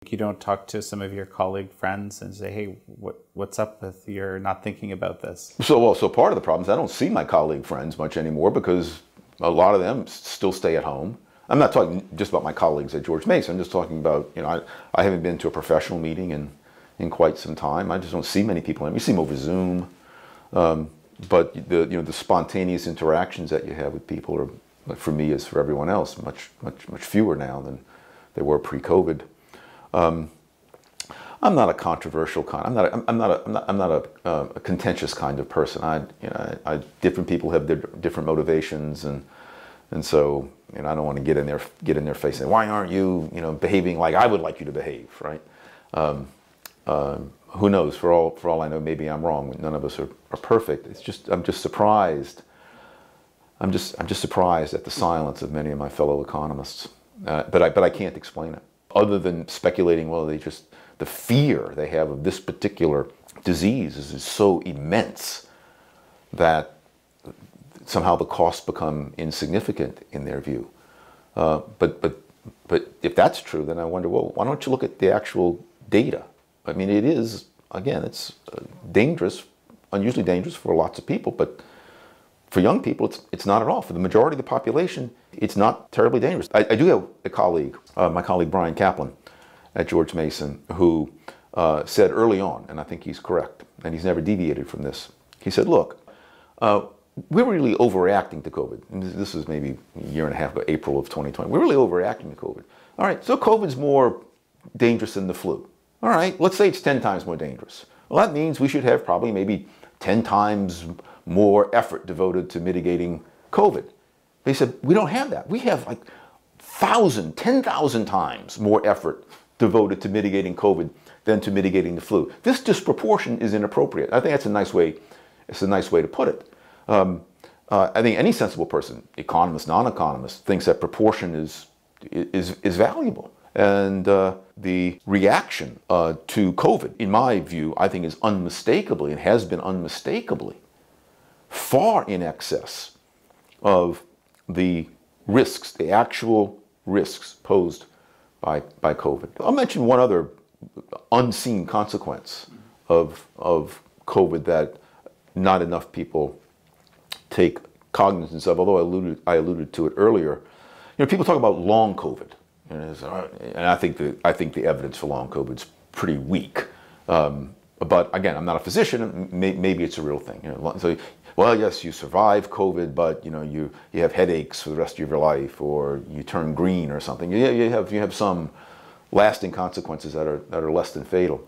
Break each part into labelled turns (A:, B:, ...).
A: You don't talk to some of your colleague friends and say, hey, what's up with you're not thinking about this?
B: So part of the problem is I don't see my colleague friends much anymore because a lot of them still stay at home. I'm not talking just about my colleagues at George Mason. I'm just talking about, I haven't been to a professional meeting in quite some time. I just don't see many people. You see them over Zoom. But the spontaneous interactions that you have with people are, for me as for everyone else, much fewer now than they were pre-COVID. I'm not a controversial kind. I'm not a contentious kind of person. Different people have their different motivations, and so I don't want to get in their face and why aren't you behaving like I would like you to behave, right? Who knows? For all I know, maybe I'm wrong. None of us are perfect. It's just I'm just surprised. I'm just surprised at the silence of many of my fellow economists. But I can't explain it other than speculating. Well, the fear they have of this particular disease is so immense that somehow the costs become insignificant in their view. But if that's true, then I wonder, well, why don't you look at the actual data? I mean, it is, again, it's dangerous, unusually dangerous for lots of people, but for young people, it's not at all. For the majority of the population, it's not terribly dangerous. I do have a colleague, my colleague Brian Kaplan at George Mason, who said early on, and I think he's correct, and he's never deviated from this. He said, look, we're really overreacting to COVID. And this was maybe a year and a half ago, April of 2020. We're really overreacting to COVID. All right, so COVID's more dangerous than the flu. All right, let's say it's 10 times more dangerous. Well, that means we should have probably maybe 10 times more effort devoted to mitigating COVID. They said, we don't have that. We have like 1,000, 10,000 times more effort devoted to mitigating COVID than to mitigating the flu. This disproportion is inappropriate. I think that's a nice way to put it. I think any sensible person, economist, non-economist, thinks that proportion is valuable. And the reaction to COVID, in my view, I think is unmistakably, and has been unmistakably, far in excess of the risks, the actual risks posed by COVID. I'll mention one other unseen consequence of COVID that not enough people take cognizance of, although I alluded to it earlier. People talk about long COVID. And I think the evidence for long COVID is pretty weak. But again, I'm not a physician. Maybe it's a real thing. So, well, yes, you survive COVID, but you have headaches for the rest of your life, or you turn green or something. You have some lasting consequences that are less than fatal.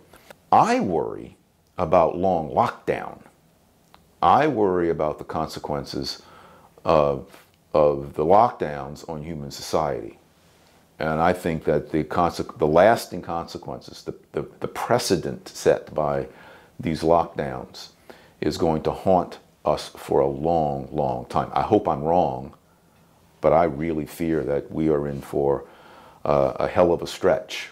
B: I worry about long lockdown. I worry about the consequences of the lockdowns on human society. And I think that the lasting consequences, the precedent set by these lockdowns is going to haunt us for a long, long time. I hope I'm wrong, but I really fear that we are in for a hell of a stretch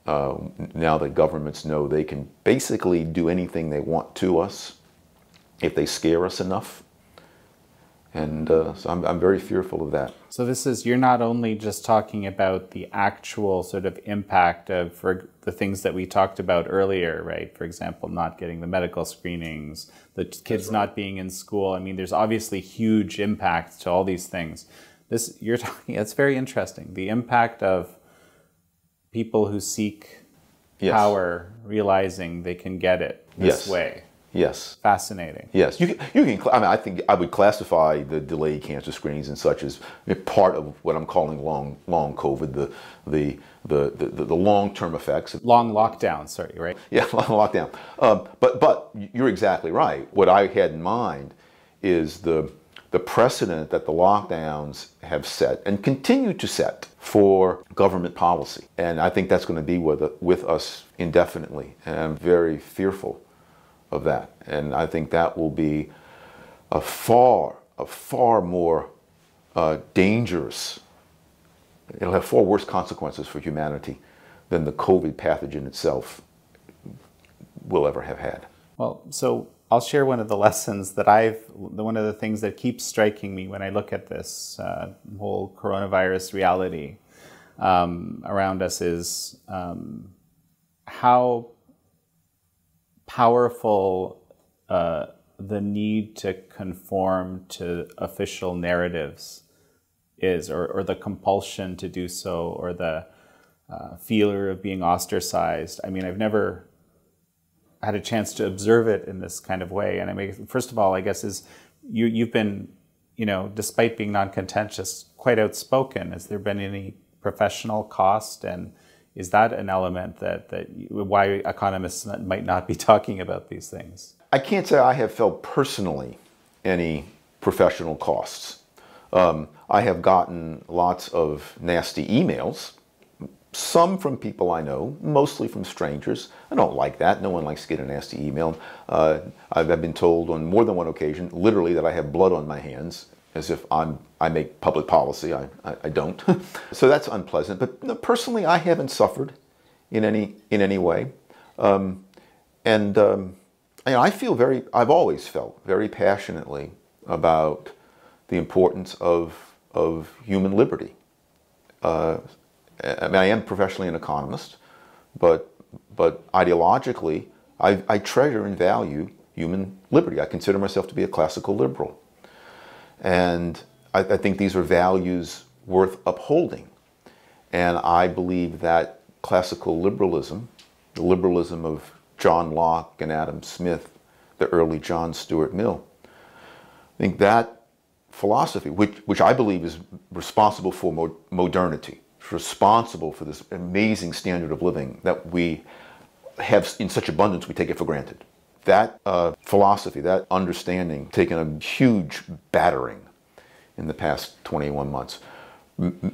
B: now that governments know they can basically do anything they want to us if they scare us enough. And so I'm very fearful of that.
A: So you're not only just talking about the actual sort of impact for the things that we talked about earlier, right? For example, not getting the medical screenings, the kids not being in school. I mean, there's obviously huge impacts to all these things. You're talking, it's very interesting. The impact of people who seek power realizing they can get it this way.
B: Yes.
A: Fascinating.
B: Yes. You can. I mean, I think I would classify the delayed cancer screenings and such as part of what I'm calling long COVID, the long-term effects.
A: Long lockdown, sorry, right?
B: Yeah, long lockdown. But you're exactly right. What I had in mind is the precedent that the lockdowns have set and continue to set for government policy. And I think that's going to be with us indefinitely. And I'm very fearful of that, and I think that will be a far more dangerous. It'll have far worse consequences for humanity than the COVID pathogen itself will ever have had.
A: Well, so I'll share one of the lessons that one of the things that keeps striking me when I look at this whole coronavirus reality around us is how powerful the need to conform to official narratives is, or the compulsion to do so, or the fear of being ostracized. I mean, I've never had a chance to observe it in this kind of way. And I mean, first of all, I guess is you've been, despite being non-contentious, quite outspoken. Has there been any professional cost, and is that an element that why economists might not be talking about these things?
B: I can't say I have felt personally any professional costs. I have gotten lots of nasty emails, some from people I know, mostly from strangers. I don't like that. No one likes to get a nasty email. I've been told on more than one occasion, literally, that I have blood on my hands, as if I make public policy. I don't. So that's unpleasant. But no, personally, I haven't suffered in any way. I've always felt very passionately about the importance of human liberty. I am professionally an economist, but ideologically, I treasure and value human liberty. I consider myself to be a classical liberal. And I think these are values worth upholding. And I believe that classical liberalism, the liberalism of John Locke and Adam Smith, the early John Stuart Mill, I think that philosophy, which I believe is responsible for modernity, responsible for this amazing standard of living that we have in such abundance we take it for granted. That philosophy, that understanding, taken a huge battering in the past 21 months.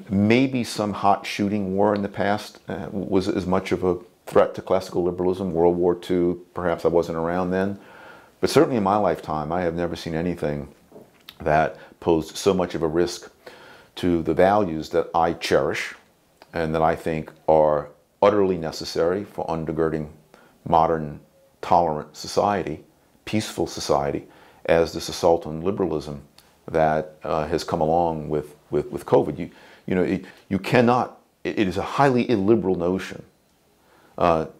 B: Maybe some hot shooting war in the past was as much of a threat to classical liberalism. World War II, perhaps I wasn't around then. But certainly in my lifetime, I have never seen anything that posed so much of a risk to the values that I cherish and that I think are utterly necessary for undergirding modern, tolerant society, peaceful society, as this assault on liberalism that has come along with COVID. You cannot, it is a highly illiberal notion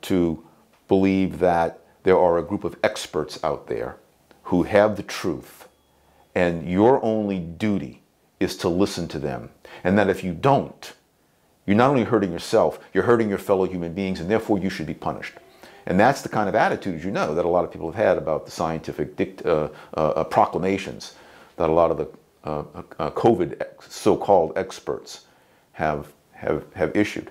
B: to believe that there are a group of experts out there who have the truth, and your only duty is to listen to them. And that if you don't, you're not only hurting yourself, you're hurting your fellow human beings, and therefore you should be punished. And that's the kind of attitude, that a lot of people have had about the scientific proclamations that a lot of the COVID so-called experts have issued.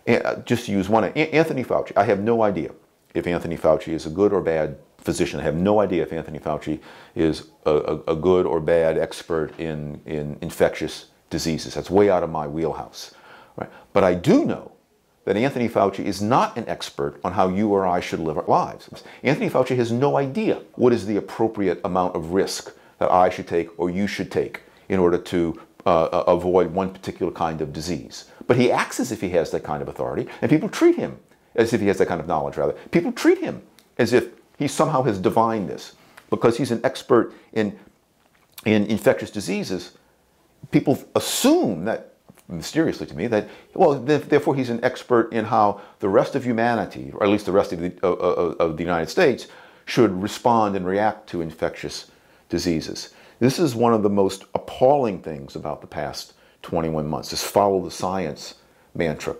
B: And, just to use one, Anthony Fauci. I have no idea if Anthony Fauci is a good or bad physician. I have no idea if Anthony Fauci is a good or bad expert in infectious diseases. That's way out of my wheelhouse. Right? But I do know that Anthony Fauci is not an expert on how you or I should live our lives. Anthony Fauci has no idea what is the appropriate amount of risk that I should take or you should take in order to avoid one particular kind of disease. But he acts as if he has that kind of authority, and people treat him as if he has that kind of knowledge, rather. People treat him as if he somehow has divined this. Because he's an expert in infectious diseases, people assume that, mysteriously to me, that, well, therefore he's an expert in how the rest of humanity, or at least the rest of the United States, should respond and react to infectious diseases. This is one of the most appalling things about the past 21 months, this follow the science mantra.